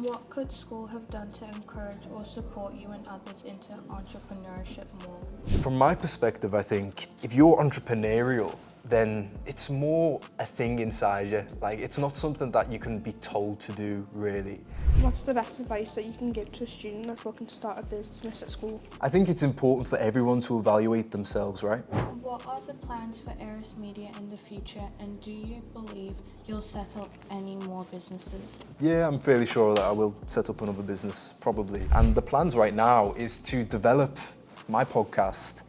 What could school have done to encourage or support you and others into entrepreneurship more? From my perspective, I think if you're entrepreneurial, then it's more a thing inside you. Like, it's not something that you can be told to do, really. What's the best advice that you can give to a student that's looking to start a business at school? I think it's important for everyone to evaluate themselves, right? What are the plans for Aerus Media in the future, and do you believe you'll set up any more businesses? Yeah, I'm fairly sure that I will set up another business, probably. And the plans right now is to develop my podcast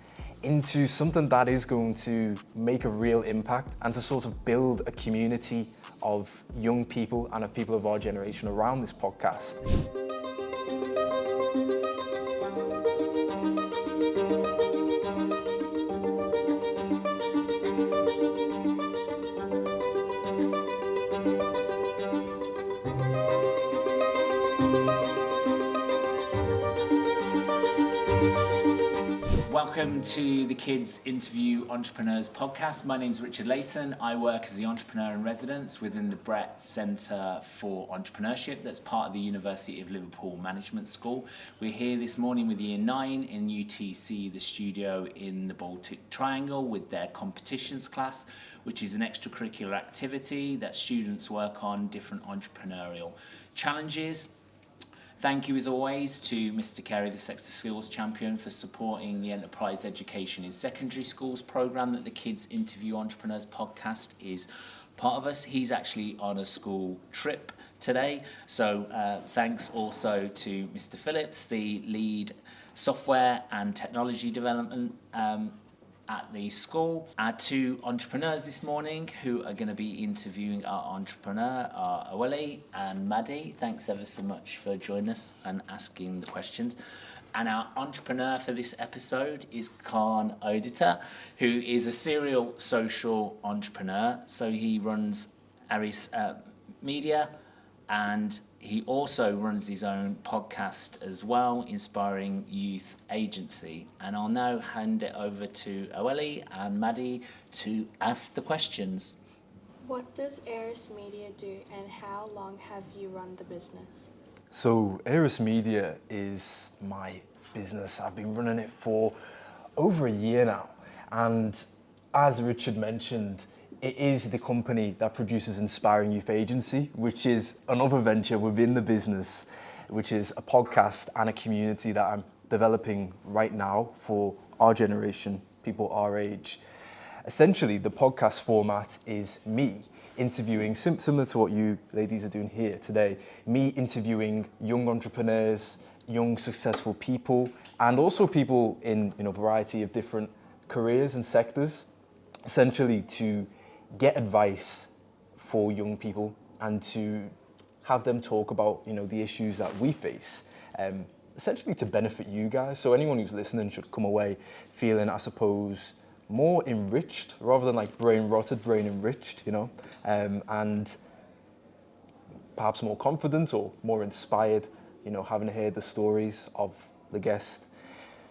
into something that is going to make a real impact and to sort of build a community of young people and of people of our generation around this podcast. Welcome to the Kids Interview Entrepreneurs podcast. My name is Richard Layton. I work as the entrepreneur in residence within the Brett Centre for Entrepreneurship that's part of the University of Liverpool Management School. We're here this morning with Year 9 in UTC, the studio in the Baltic Triangle, with their competitions class, which is an extracurricular activity that students work on different entrepreneurial challenges. Thank you as always to Mr. Carey, the Sex to Skills Champion, for supporting the Enterprise Education in Secondary Schools programme that the Kids Interview Entrepreneurs podcast is part of us. He's actually on a school trip today, so thanks also to Mr. Phillips, the lead software and technology development at the school. Our two entrepreneurs this morning who are going to be interviewing our entrepreneur are Aweli and Maddie. Thanks ever so much for joining us and asking the questions. And our entrepreneur for this episode is Odita, who is a serial social entrepreneur. So he runs Aerus Media, and he also runs his own podcast as well, Inspiring Youth Agency. And I'll now hand it over to Aweli and Maddie to ask the questions. What does Aerus Media do, and how long have you run the business? So Aerus Media is my business. I've been running it for over a year now. And as Richard mentioned, it is the company that produces Inspiring Youth Agency, which is another venture within the business, which is a podcast and a community that I'm developing right now for our generation, people our age. Essentially, the podcast format is me interviewing, similar to what you ladies are doing here today, me interviewing young entrepreneurs, young successful people, and also people in a variety of different careers and sectors, essentially to get advice for young people and to have them talk about the issues that we face, essentially to benefit you guys. So anyone who's listening should come away feeling, I suppose, more enriched rather than like brain rotted, brain enriched, and perhaps more confident or more inspired, having heard the stories of the guest.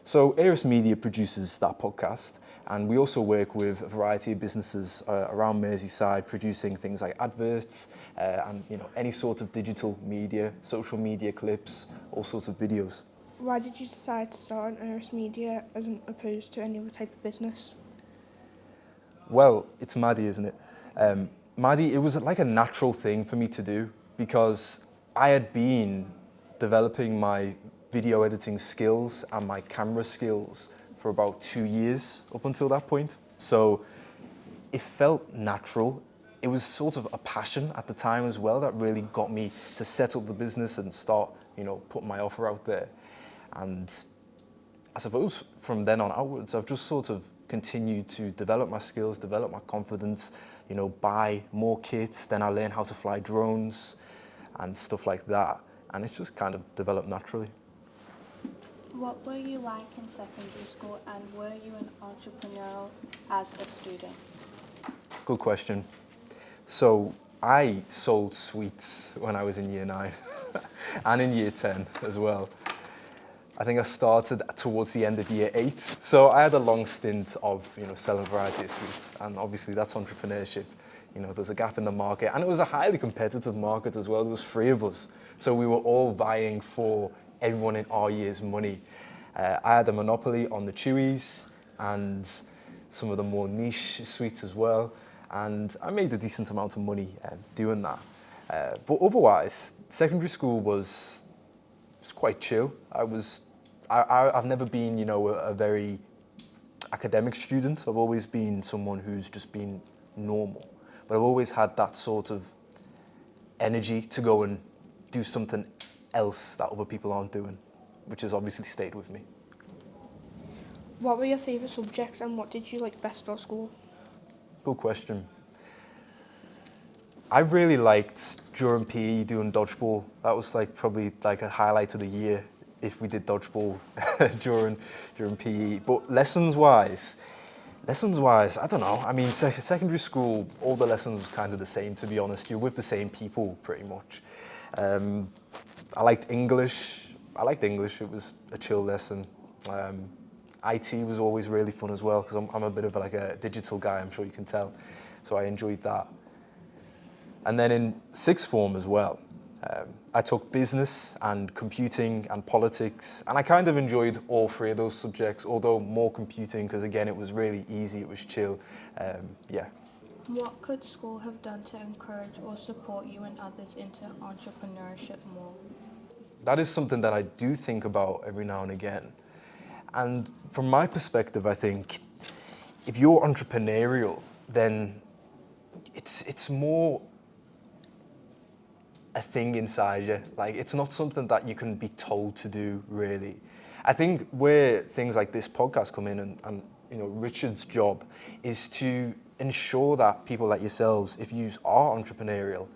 So Aerus Media produces that podcast, and we also work with a variety of businesses around Merseyside, producing things like adverts and any sort of digital media, social media clips, all sorts of videos. Why did you decide to start an Aerus Media as opposed to any other type of business? Well, it's Maddie, isn't it? Maddie, it was like a natural thing for me to do because I had been developing my video editing skills and my camera skills for about 2 years up until that point. So it felt natural. It was sort of a passion at the time as well that really got me to set up the business and start, putting my offer out there. And I suppose from then on outwards, I've just sort of continued to develop my skills, develop my confidence, buy more kits. Then I learned how to fly drones and stuff like that. And it's just kind of developed naturally. What were you like in secondary school, and were you an entrepreneurial as a student? Good question. So I sold sweets when I was in year 9 and in year 10 as well. I think I started towards the end of year 8. So I had a long stint of selling a variety of sweets, and obviously that's entrepreneurship. there's a gap in the market, and it was a highly competitive market as well. There was 3 of us, so we were all vying for everyone in our year's money. I had a monopoly on the chewies and some of the more niche sweets as well, and I made a decent amount of money doing that. But otherwise, secondary school was quite chill. I've never been, a very academic student. I've always been someone who's just been normal, but I've always had that sort of energy to go and do something else that other people aren't doing, which has obviously stayed with me. What were your favourite subjects and what did you like best about school? Good question. I really liked during PE doing dodgeball. That was probably a highlight of the year if we did dodgeball during PE. But lessons wise, I don't know. I mean, secondary school, all the lessons were kind of the same, to be honest. You're with the same people pretty much. I liked English. It was a chill lesson. IT was always really fun as well because I'm a bit of a digital guy, I'm sure you can tell. So I enjoyed that. And then in sixth form as well, I took business and computing and politics, and I kind of enjoyed all 3 of those subjects, although more computing because again it was really easy, it was chill. What could school have done to encourage or support you and others into entrepreneurship more? That is something that I do think about every now and again. And from my perspective, I think if you're entrepreneurial, then it's more a thing inside you. It's not something that you can be told to do, really. I think where things like this podcast come in and Richard's job is to ensure that people like yourselves, if you are entrepreneurial,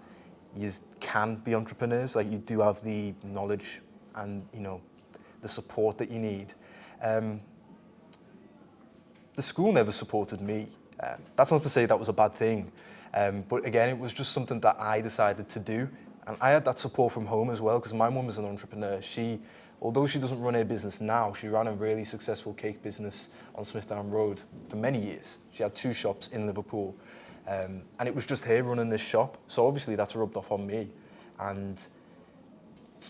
you can be entrepreneurs. You do have the knowledge and the support that you need. The school never supported me. That's not to say that was a bad thing, but again, it was just something that I decided to do, and I had that support from home as well because my mum is an entrepreneur. Although she doesn't run a business now, she ran a really successful cake business on Smithdown Road for many years. She had 2 shops in Liverpool, and it was just her running this shop. So obviously that's rubbed off on me, and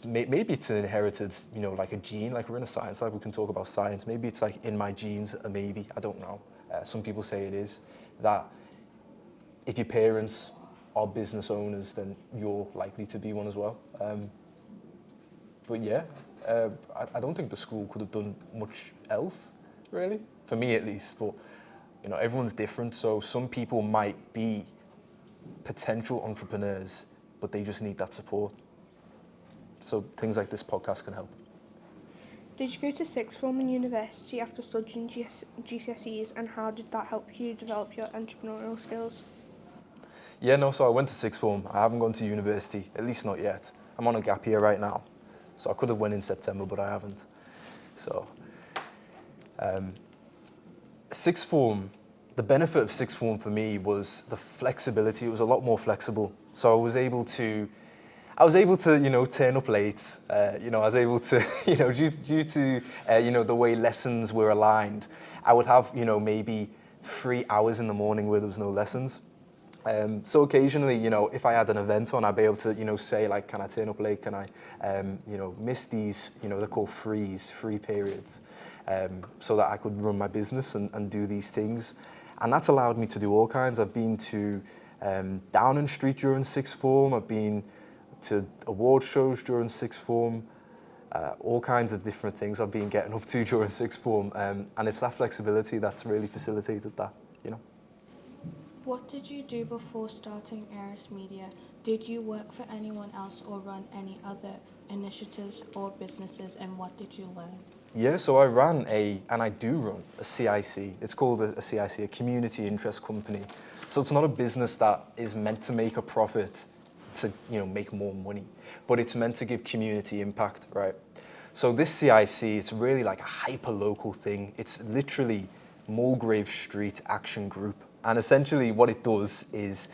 maybe it's an inherited, a gene. We're in a science lab, we can talk about science. Maybe it's in my genes, maybe, I don't know. Some people say it is, that if your parents are business owners, then you're likely to be one as well. But yeah, I don't think the school could have done much else, really, for me at least. But everyone's different, so some people might be potential entrepreneurs, but they just need that support. So things like this podcast can help. Did you go to sixth form in university after studying GCSEs, and how did that help you develop your entrepreneurial skills? Yeah, no, so I went to sixth form. I haven't gone to university, at least not yet. I'm on a gap year right now. So I could have went in September, but I haven't. So, sixth form, the benefit of sixth form for me was the flexibility. It was a lot more flexible. So I was able to, turn up late. I was able to, due to, the way lessons were aligned, I would have, maybe 3 hours in the morning where there was no lessons. So occasionally, if I had an event on, I'd be able to, say can I turn up late? Can I, miss these, they're called free periods, so that I could run my business and do these things. And that's allowed me to do all kinds. I've been to Downing Street during sixth form. I've been to award shows during sixth form. All kinds of different things I've been getting up to during sixth form. And it's that flexibility that's really facilitated that, What did you do before starting Aerus Media? Did you work for anyone else or run any other initiatives or businesses, and what did you learn? Yeah, so I ran and I do run a CIC. It's called a CIC, a community interest company. So it's not a business that is meant to make a profit to, make more money, but it's meant to give community impact, right? So this CIC, it's really like a hyper-local thing. It's literally Mulgrave Street Action Group. And essentially what it does is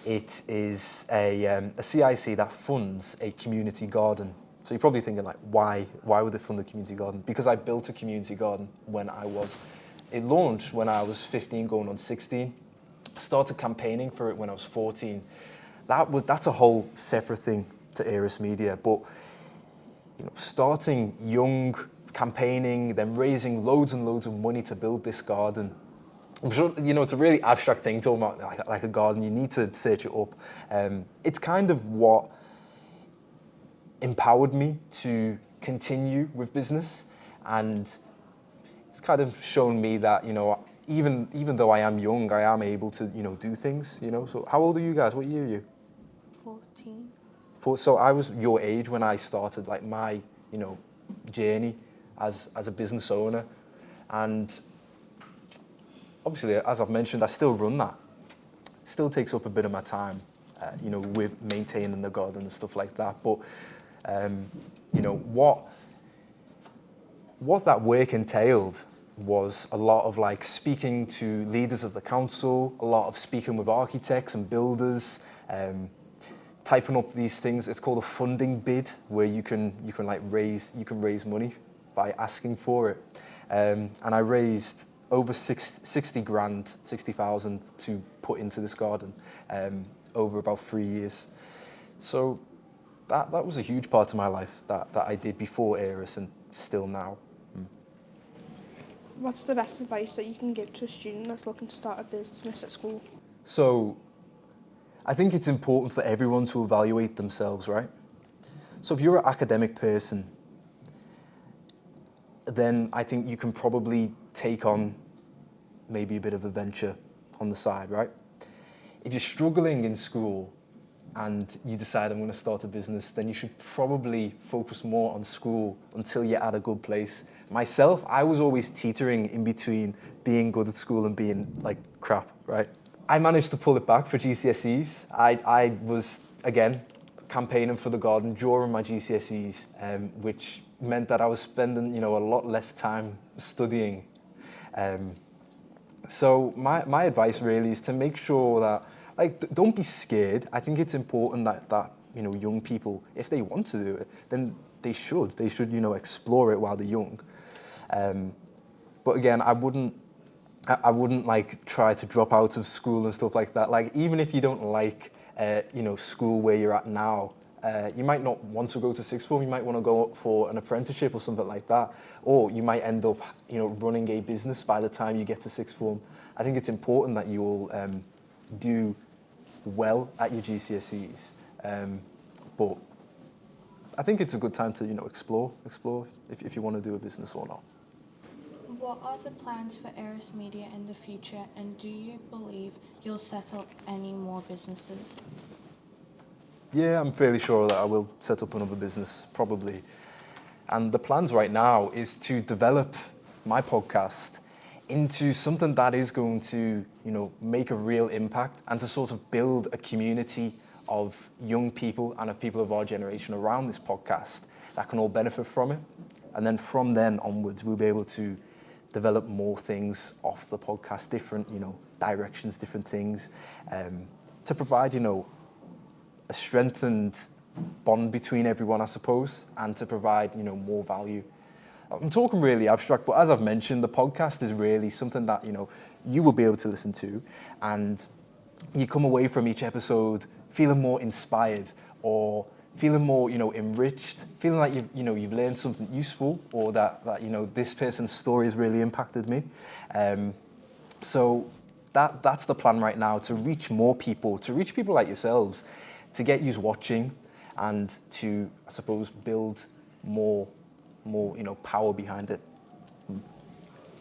it is a CIC that funds a community garden. So you're probably thinking why would it fund a community garden? Because I built a community garden it launched when I was 15 going on 16. started campaigning for it when I was 14. That's a whole separate thing to Aerus Media, but starting young, campaigning, then raising loads and loads of money to build this garden. I'm sure, it's a really abstract thing talking about like a garden. You need to search it up. It's kind of what empowered me to continue with business, and it's kind of shown me that, even though I am young, I am able to, do things, So how old are you guys? What year are you? 14. So I was your age when I started like my, journey as a business owner. And obviously, as I've mentioned, I still run that. It still takes up a bit of my time, with maintaining the garden and stuff like that. But, what that work entailed was a lot of like speaking to leaders of the council, a lot of speaking with architects and builders, typing up these things. It's called a funding bid, where you can raise money by asking for it. And I raised over 60,000 to put into this garden over about 3 years. So that was a huge part of my life that I did before Aerus and still now. What's the best advice that you can give to a student that's looking to start a business at school? So I think it's important for everyone to evaluate themselves, right? So if you're an academic person, then I think you can probably take on maybe a bit of a venture on the side, right? If you're struggling in school and you decide I'm going to start a business, then you should probably focus more on school until you're at a good place. Myself, I was always teetering in between being good at school and being like crap, right? I managed to pull it back for GCSEs. I was, again, campaigning for the garden during my GCSEs, which meant that I was spending, a lot less time studying. So my advice really is to make sure that, don't be scared. I think it's important that young people, if they want to do it, then they should, explore it while they're young. But again, I wouldn't like try to drop out of school and stuff like that. Like, even if you don't like, school where you're at now, you might not want to go to sixth form. You might want to go for an apprenticeship or something like that. Or you might end up, running a business by the time you get to sixth form. I think it's important that you all do well at your GCSEs. But I think it's a good time to, explore if you want to do a business or not. What are the plans for Aerus Media in the future, and do you believe you'll set up any more businesses? Yeah, I'm fairly sure that I will set up another business, probably. And the plans right now is to develop my podcast into something that is going to, make a real impact, and to sort of build a community of young people and of people of our generation around this podcast that can all benefit from it. And then from then onwards, we'll be able to develop more things off the podcast, different, directions, different things, to provide, a strengthened bond between everyone, I suppose, and to provide, more value. I'm talking really abstract, but as I've mentioned, the podcast is really something that, you will be able to listen to, and you come away from each episode feeling more inspired, or feeling more, enriched, feeling like you've learned something useful, or that this person's story has really impacted me. So that's the plan right now, to reach more people, to reach people like yourselves, to get you watching, and to, I suppose, build more, power behind it.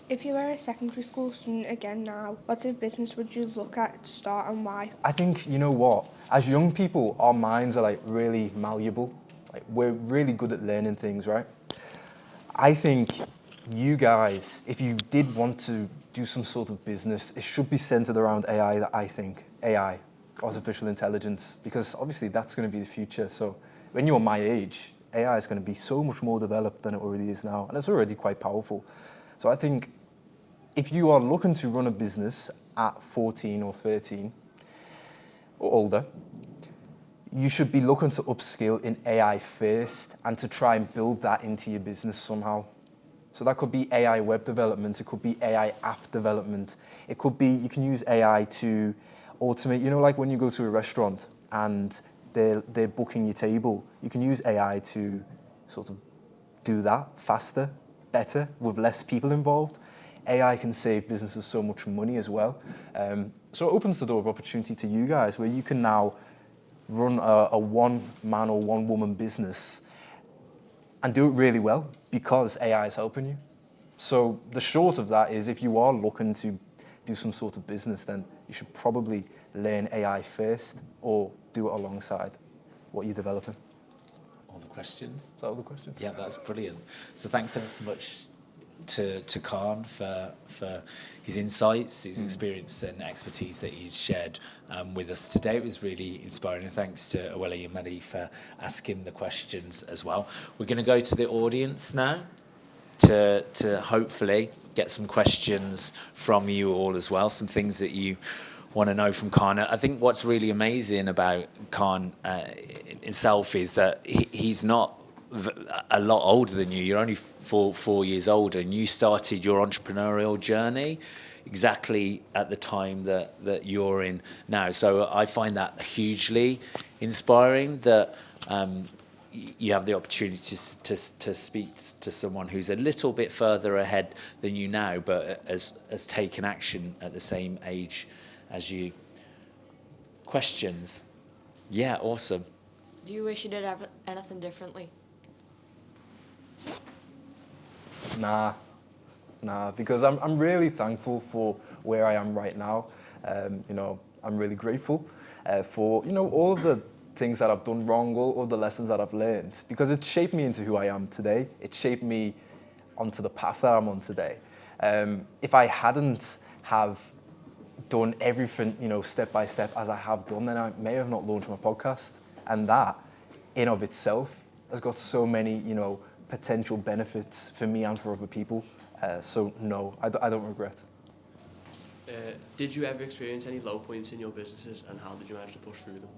If you were a secondary school student again now, what type of business would you look at to start, and why? I think, as young people, our minds are really malleable. We're really good at learning things, right? I think you guys, if you did want to do some sort of business, it should be centered around AI, I think. AI, artificial intelligence, because obviously that's going to be the future. So when you're my age, AI is going to be so much more developed than it already is now, and it's already quite powerful. So I think if you are looking to run a business at 14 or 13 or older, you should be looking to upskill in AI first, and to try and build that into your business somehow. So that could be AI web development, it could be AI app development, it could be, you can use AI to automate, you know, like when you go to a restaurant and they're booking your table, you can use AI to sort of do that faster, better, with less people involved. AI can save businesses so much money as well. So it opens the door of opportunity to you guys where you can now run a one-man or one-woman business and do it really well because AI is helping you. So the short of that is if you are looking to do some sort of business, then you should probably learn AI first or do it alongside what you're developing. All the questions? Is that all the questions? Yeah, that's brilliant. So thanks ever so much to Khan for his insights, his experience and expertise that he's shared with us today. It was really inspiring, and thanks to Awele and Maddie for asking the questions as well. We're going to go to the audience now to hopefully get some questions from you all as well, some things that you want to know from Khan. I think what's really amazing about Khan himself is that he's not a lot older than you. You're only four years older, and you started your entrepreneurial journey exactly at the time that you're in now. So I find that hugely inspiring that you have the opportunity to speak to someone who's a little bit further ahead than you now, but has taken action at the same age as you. Questions? Yeah, awesome. Do you wish you did anything differently? Nah, because I'm really thankful for where I am right now. You know, I'm really grateful for, you know, all of the things that I've done wrong, all of the lessons that I've learned, because it shaped me into who I am today. It shaped me onto the path that I'm on today. If I hadn't have done everything, you know, step by step as I have done, then I may have not launched my podcast. And that, in of itself, has got so many, you know, potential benefits for me and for other people. So no, I don't regret. Did you ever experience any low points in your businesses, and how did you manage to push through them?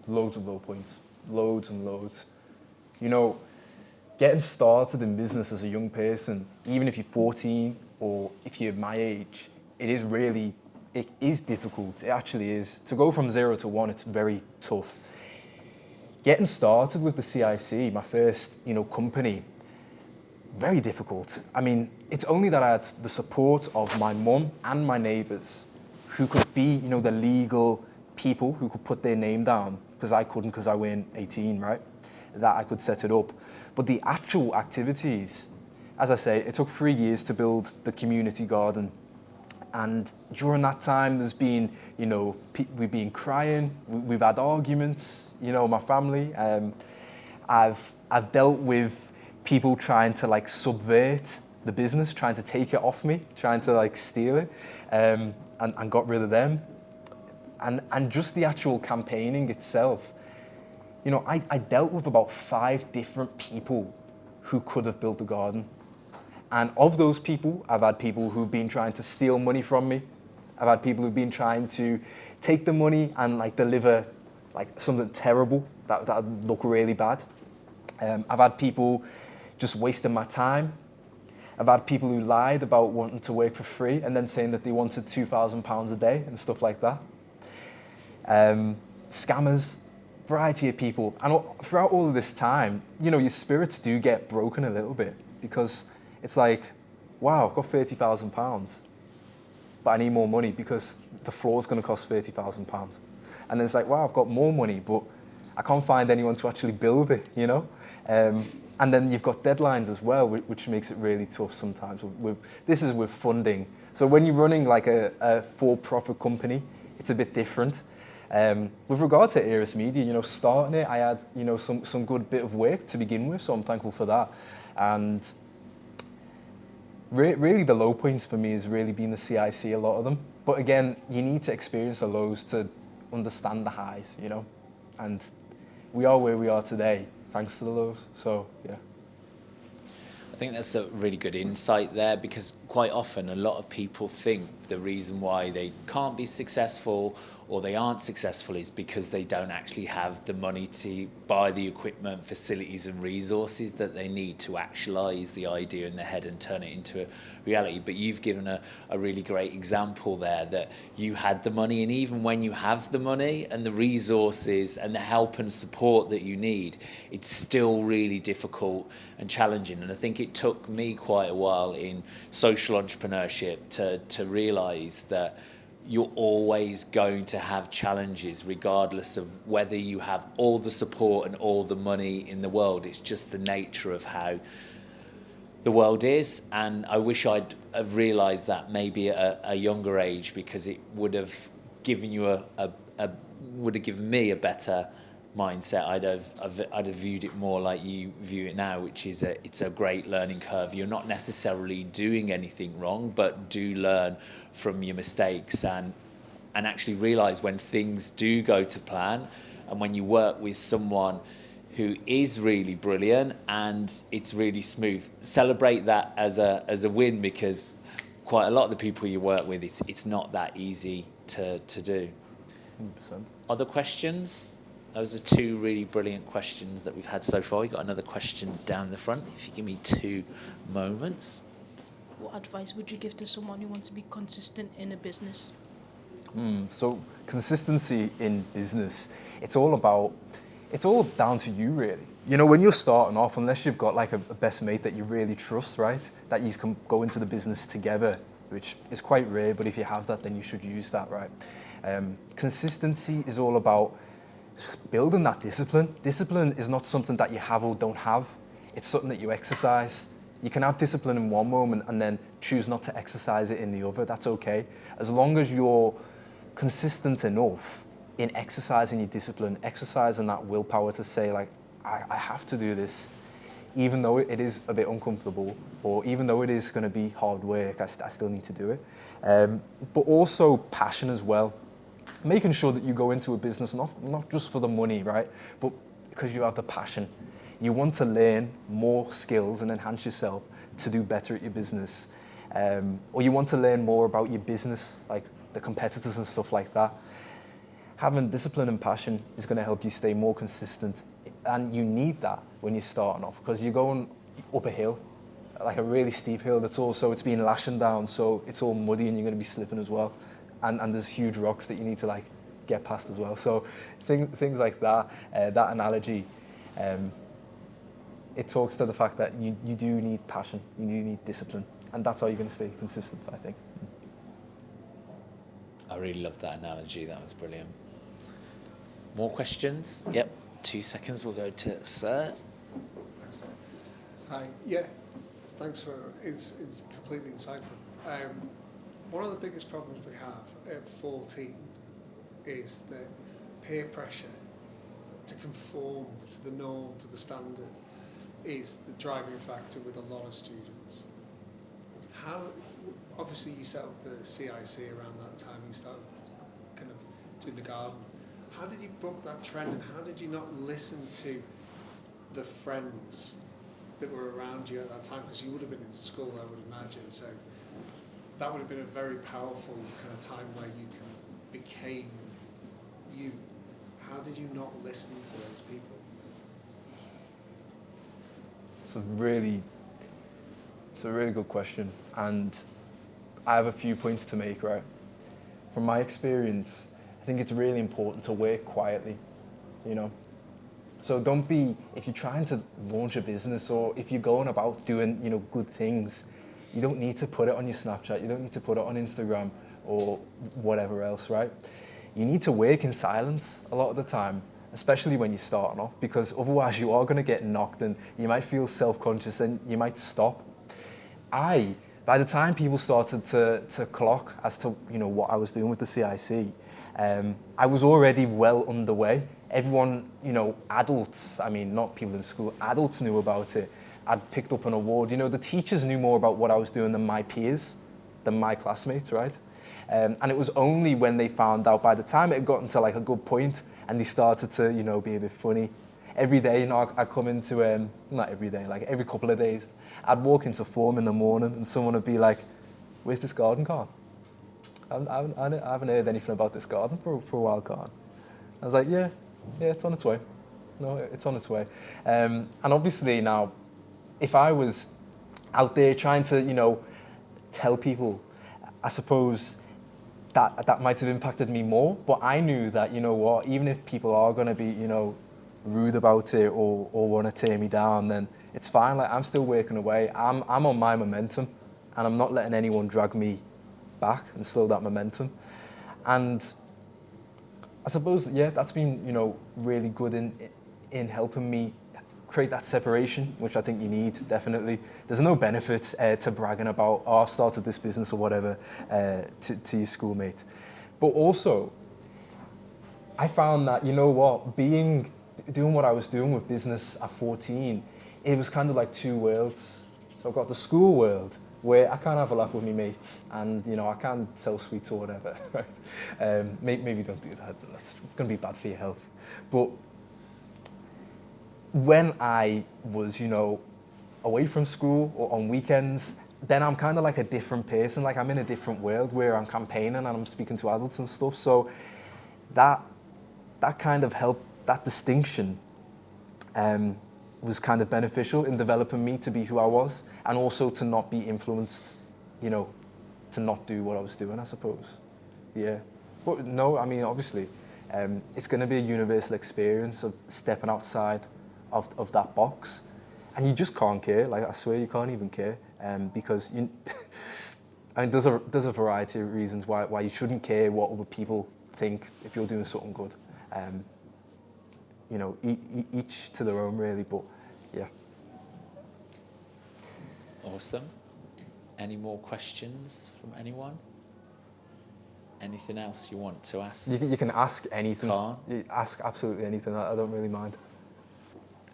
Loads of low points, loads and loads. You know, getting started in business as a young person, even if you're 14 or if you're my age, it is difficult. It actually is. To go from 0 to 1, it's very tough. Getting started with the CIC, my first, you know, company, very difficult. I mean, it's only that I had the support of my mum and my neighbours who could be, you know, the legal people who could put their name down, because I couldn't, because I weren't 18, right? That I could set it up. But the actual activities, as I say, it took 3 years to build the community garden. And during that time, there's been, you know, we've been crying, we've had arguments, you know, my family. I've dealt with people trying to like subvert the business, trying to take it off me, trying to like steal it, and got rid of them. And just the actual campaigning itself, you know, I dealt with about 5 different people who could have built the garden. And of those people, I've had people who've been trying to steal money from me. I've had people who've been trying to take the money and like deliver like something terrible that would look really bad. I've had people just wasting my time. I've had people who lied about wanting to work for free and then saying that they wanted £2,000 a day and stuff like that. Scammers, variety of people. And throughout all of this time, you know, your spirits do get broken a little bit, because it's like, wow, I've got £30,000, but I need more money because the floor's going to cost £30,000. And then it's like, wow, I've got more money, but I can't find anyone to actually build it, you know? And then you've got deadlines as well, which makes it really tough sometimes. This is with funding. So when you're running like a for-profit company, it's a bit different. With regard to Aerus Media, you know, starting it, I had, you know, some good bit of work to begin with, so I'm thankful for that. And really the low points for me has really been the CIC, a lot of them. But again, you need to experience the lows to understand the highs, you know? And we are where we are today, thanks to the lows, so yeah. I think that's a really good insight there, because quite often a lot of people think the reason why they can't be successful or they aren't successful is because they don't actually have the money to buy the equipment, facilities and resources that they need to actualize the idea in their head and turn it into a reality. But you've given a really great example there that you had the money, and even when you have the money and the resources and the help and support that you need, it's still really difficult and challenging. And I think it took me quite a while in social entrepreneurship to realize that you're always going to have challenges regardless of whether you have all the support and all the money in the world. It's just the nature of how the world is, and I wish I'd have realised that maybe at a younger age, because it would have given you would have given me a better mindset. I'd have viewed it more like you view it now, which is it's a great learning curve. You're not necessarily doing anything wrong, but do learn from your mistakes and actually realise when things do go to plan, and when you work with someone who is really brilliant and it's really smooth, celebrate that as a win, because quite a lot of the people you work with, it's not that easy to do. 100%. Other questions? Those are two really brilliant questions that we've had so far. We've got another question down the front. If you give me 2 moments. What advice would you give to someone who wants to be consistent in a business? So consistency in business, it's all down to you, really. You know, when you're starting off, unless you've got like a best mate that you really trust, right, that you can go into the business together, which is quite rare, but if you have that, then you should use that, right? Consistency is all about building that discipline. Discipline is not something that you have or don't have. It's something that you exercise. You can have discipline in one moment and then choose not to exercise it in the other. That's okay. As long as you're consistent enough in exercising your discipline, exercising that willpower to say, like, I have to do this, even though it is a bit uncomfortable, or even though it is going to be hard work, I still need to do it. But also passion as well. Making sure that you go into a business not just for the money, right, but because you have the passion. You want to learn more skills and enhance yourself to do better at your business. Or you want to learn more about your business, like the competitors and stuff like that. Having discipline and passion is going to help you stay more consistent. And you need that when you're starting off, because you're going up a hill, like a really steep hill it's been lashing down, so it's all muddy and you're going to be slipping as well. And there's huge rocks that you need to like get past as well. So things like that, that analogy, it talks to the fact that you do need passion, you do need discipline, and that's how you're going to stay consistent, I think. I really loved that analogy. That was brilliant. More questions? Yep. 2 seconds. We'll go to Sir. Hi. Yeah. Thanks for it's completely insightful. One of the biggest problems we have at 14 is that peer pressure to conform to the norm, to the standard, is the driving factor with a lot of students. How, obviously you set up the CIC around that time, you started kind of doing the garden. How did you buck that trend, and how did you not listen to the friends that were around you at that time? Because you would have been in school, I would imagine, so that would have been a very powerful kind of time where you kind of became you. How did you not listen to those people? It's a really good question, and I have a few points to make, right? From my experience, I think it's really important to work quietly, you know? So don't be, if you're trying to launch a business or if you're going about doing, you know, good things, you don't need to put it on your Snapchat, you don't need to put it on Instagram or whatever else, right? You need to work in silence a lot of the time, especially when you're starting off, because otherwise you are going to get knocked and you might feel self-conscious and you might stop. By the time people started to clock as to, you know, what I was doing with the CIC, I was already well underway. Everyone, you know, adults, I mean, not people in school, adults knew about it. I'd picked up an award. You know, the teachers knew more about what I was doing than my peers, than my classmates, right? And it was only when they found out, by the time it had gotten to like a good point and they started to, you know, be a bit funny. Every day, you know, I'd come into, not every day, like every couple of days, I'd walk into form in the morning and someone would be like, "Where's this garden cart?" I haven't heard anything about this garden for a while, Khan. I was like, yeah, it's on its way. No, it's on its way. And obviously now, if I was out there trying to, tell people, I suppose that might have impacted me more. But I knew that, even if people are going to be, rude about it or want to tear me down, then it's fine. Like, I'm still working away. I'm on my momentum, and I'm not letting anyone drag me back and slow that momentum. And I suppose, that's been, really good in helping me create that separation, which I think you need, definitely. There's no benefit to bragging about, I've started this business or whatever, to your schoolmate. But also, I found that, doing what I was doing with business at 14, it was kind of like two worlds. So I've got the school world, where I can't have a laugh with my mates, and I can't sell sweets or whatever, right? Maybe don't do that. That's going to be bad for your health. But when I was, away from school or on weekends, then I'm kind of like a different person. Like, I'm in a different world where I'm campaigning and I'm speaking to adults and stuff. So that kind of helped. That distinction was kind of beneficial in developing me to be who I was, and also to not be influenced, to not do what I was doing, I suppose. Yeah. But no, I mean, obviously, it's going to be a universal experience of stepping outside of that box, and you just can't care. Like, I swear you can't even care, because I mean, there's a variety of reasons why you shouldn't care what other people think if you're doing something good. Each to their own, really, but yeah. Awesome. Any more questions from anyone? Anything else you want to ask? You can ask anything. Khan? You ask absolutely anything. I don't really mind.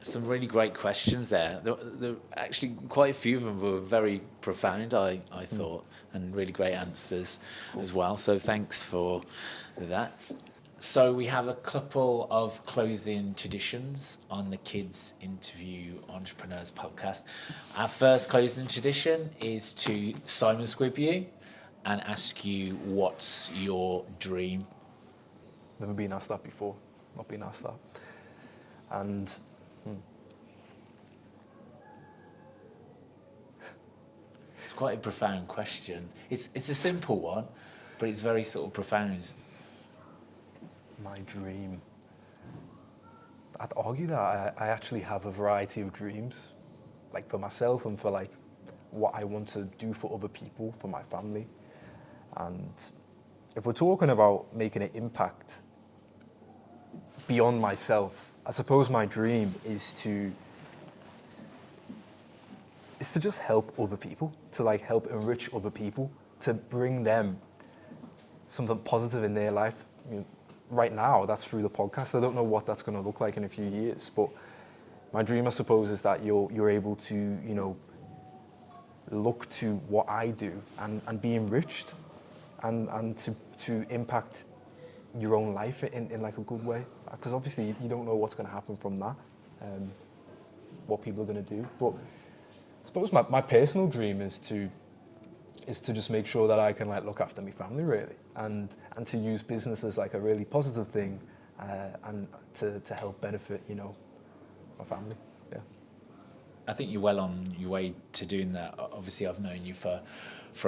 Some really great questions there. There actually, quite a few of them were very profound, I thought, and really great answers as well. So thanks for that. So we have a couple of closing traditions on the Kids Interview Entrepreneurs podcast. Our first closing tradition is to Simon Squib you and ask you, what's your dream? Never been asked that before. Not been asked that. And It's quite a profound question. It's a simple one, but it's very sort of profound. my dream. I'd argue that I actually have a variety of dreams, like for myself and for like what I want to do for other people, for my family. And if we're talking about making an impact beyond myself, I suppose my dream is to just help other people, to like help enrich other people, to bring them something positive in their life. I mean, right now, that's through the podcast. I don't know what that's going to look like in a few years, but my dream, I suppose, is that you're able to, look to what I do and be enriched and to impact your own life in like a good way. Because obviously you don't know what's going to happen from that, what people are going to do. But I suppose my personal dream is to just make sure that I can like look after my family, really, and to use business as like a really positive thing, and to help benefit, my family. Yeah. I think you're well on your way to doing that. Obviously, I've known you for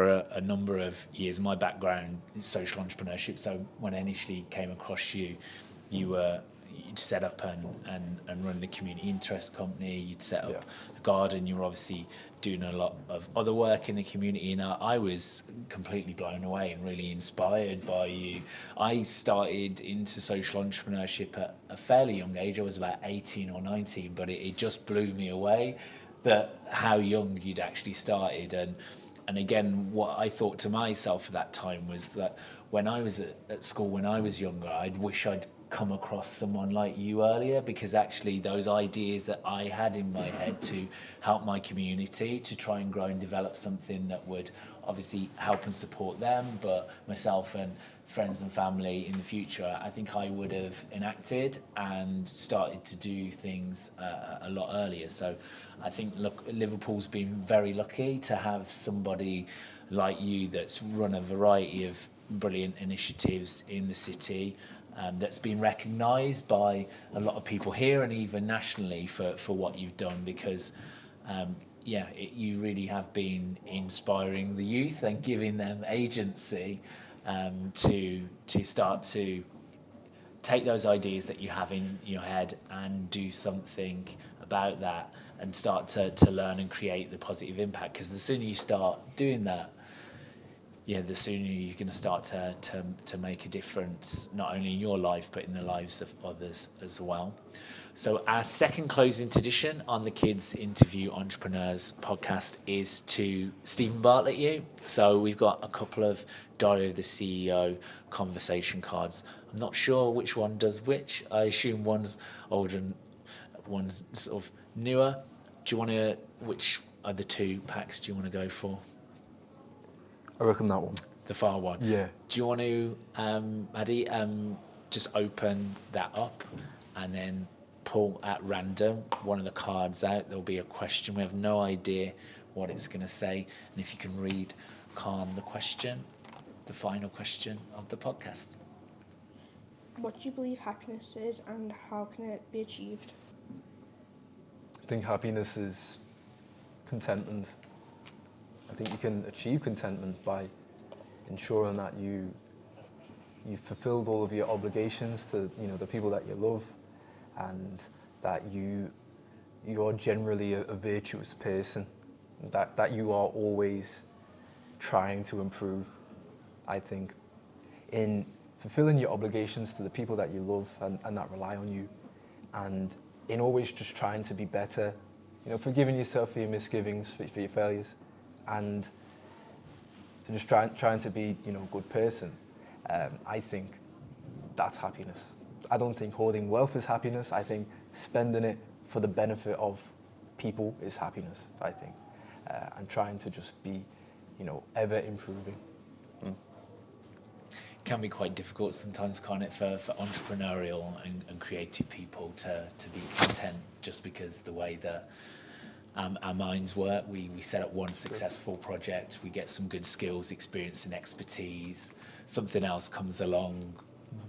a number of years. My background is social entrepreneurship, so when I initially came across you, you'd set up and run the community interest company. You'd set up the garden. You were obviously doing a lot of other work in the community, and I was completely blown away and really inspired by you. I started into social entrepreneurship at a fairly young age. I was about 18 or 19, but it just blew me away that how young you'd actually started. And again, what I thought to myself at that time was that when I was at school, when I was younger, I'd wish I'd come across someone like you earlier, because actually those ideas that I had in my head to help my community, to try and grow and develop something that would obviously help and support them, but myself and friends and family in the future, I think I would have enacted and started to do things a lot earlier. So I think Liverpool's been very lucky to have somebody like you that's run a variety of brilliant initiatives in the city that's been recognised by a lot of people here and even nationally for what you've done, because you really have been inspiring the youth and giving them agency to start to take those ideas that you have in your head and do something about that and start to learn and create the positive impact. Because the sooner you start doing that, the sooner you're going to start to make a difference, not only in your life, but in the lives of others as well. So our second closing tradition on the Kids Interview Entrepreneurs podcast is to Stephen Bartlett you. So we've got a couple of Diary of the CEO conversation cards. I'm not sure which one does which. I assume one's older and one's sort of newer. Which are the two packs do you want to go for? I reckon that one. The far one? Yeah. Do you want to, Maddie, just open that up and then pull at random one of the cards out? There'll be a question. We have no idea what it's going to say. And if you can read, Khan, the question, the final question of the podcast. What do you believe happiness is and how can it be achieved? I think happiness is contentment. I think you can achieve contentment by ensuring that you've fulfilled all of your obligations to the people that you love, and that you are generally a virtuous person, that you are always trying to improve. I think in fulfilling your obligations to the people that you love and that rely on you, and in always just trying to be better, forgiving yourself for your misgivings, for your failures, and just trying to be a good person. I think that's happiness. I don't think hoarding wealth is happiness. I think spending it for the benefit of people is happiness, I think. And trying to just be, ever improving. Can be quite difficult sometimes, can't it, for entrepreneurial and creative people to be content, just because the way that our minds work. We set up one successful project, we get some good skills, experience and expertise, something else comes along,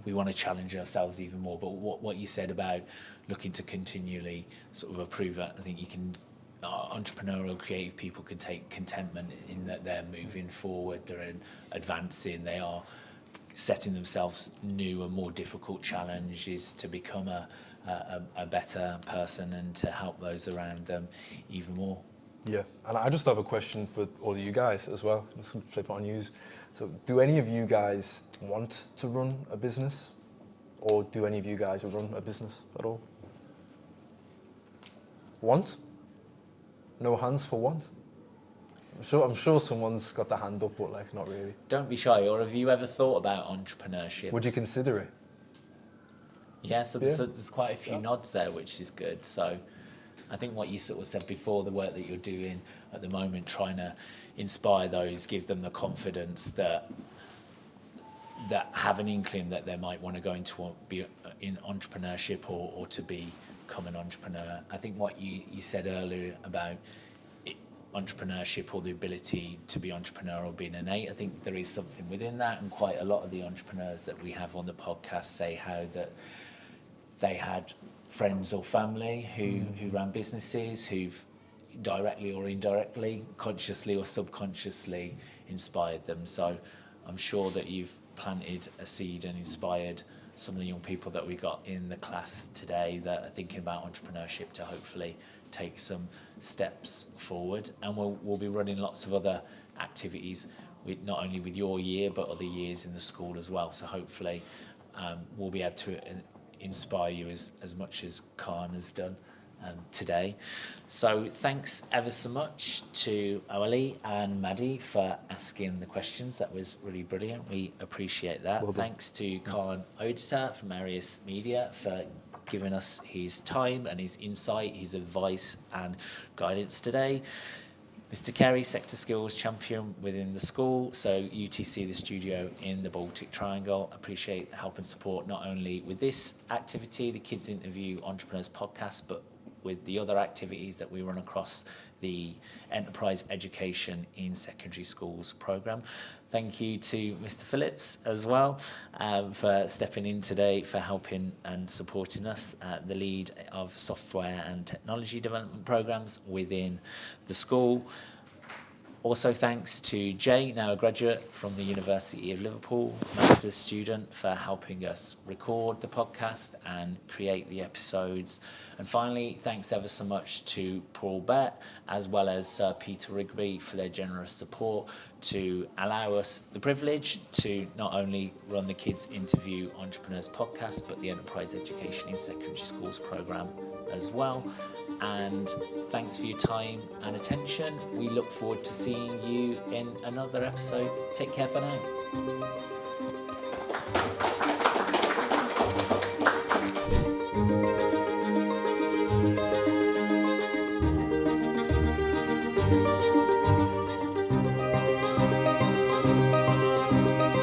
we want to challenge ourselves even more. But what you said about looking to continually sort of improve that, I think you can, entrepreneurial creative people can take contentment in that they're moving forward, they're advancing, they are setting themselves new and more difficult challenges to become a better person and to help those around them even more. Yeah, and I just have a question for all of you guys as well. I'm just going to flip it on you. So do any of you guys want to run a business? Or do any of you guys run a business at all? Want? No hands for want? I'm sure someone's got their hand up, but not really. Don't be shy. Or have you ever thought about entrepreneurship? Would you consider it? Yeah, so there's quite a few nods there, which is good. So I think what you sort of said before, the work that you're doing at the moment, trying to inspire those, give them the confidence that have an inkling that they might want to go into be in entrepreneurship or to become an entrepreneur. I think what you said earlier about entrepreneurship or the ability to be entrepreneurial being innate, I think there is something within that, and quite a lot of the entrepreneurs that we have on the podcast say how that they had friends or family who ran businesses who've directly or indirectly, consciously or subconsciously inspired them. So I'm sure that you've planted a seed and inspired some of the young people that we got in the class today that are thinking about entrepreneurship to hopefully take some steps forward. And we'll be running lots of other activities with not only with your year but other years in the school as well. So hopefully we'll be able to inspire you as much as Khan has done today. So thanks ever so much to Awali and Maddie for asking the questions. That was really brilliant. We appreciate that. Well, thanks to Khan Odita from Aerus Media for giving us his time and his insight, his advice and guidance today. Mr. Carey, Sector Skills Champion within the school, so UTC, the studio in the Baltic Triangle. Appreciate help and support not only with this activity, the Kids Interview Entrepreneurs podcast, but with the other activities that we run across the Enterprise Education in Secondary Schools programme. Thank you to Mr. Phillips as well for stepping in today, for helping and supporting us, the lead of software and technology development programmes within the school. Also thanks to Jay, now a graduate from the University of Liverpool, master's student, for helping us record the podcast and create the episodes. And finally, thanks ever so much to Paul Bett, as well as Sir Peter Rigby, for their generous support to allow us the privilege to not only run the Kids Interview Entrepreneurs podcast, but the Enterprise Education in Secondary Schools programme as well. And thanks for your time and attention. We look forward to seeing you in another episode. Take care for now.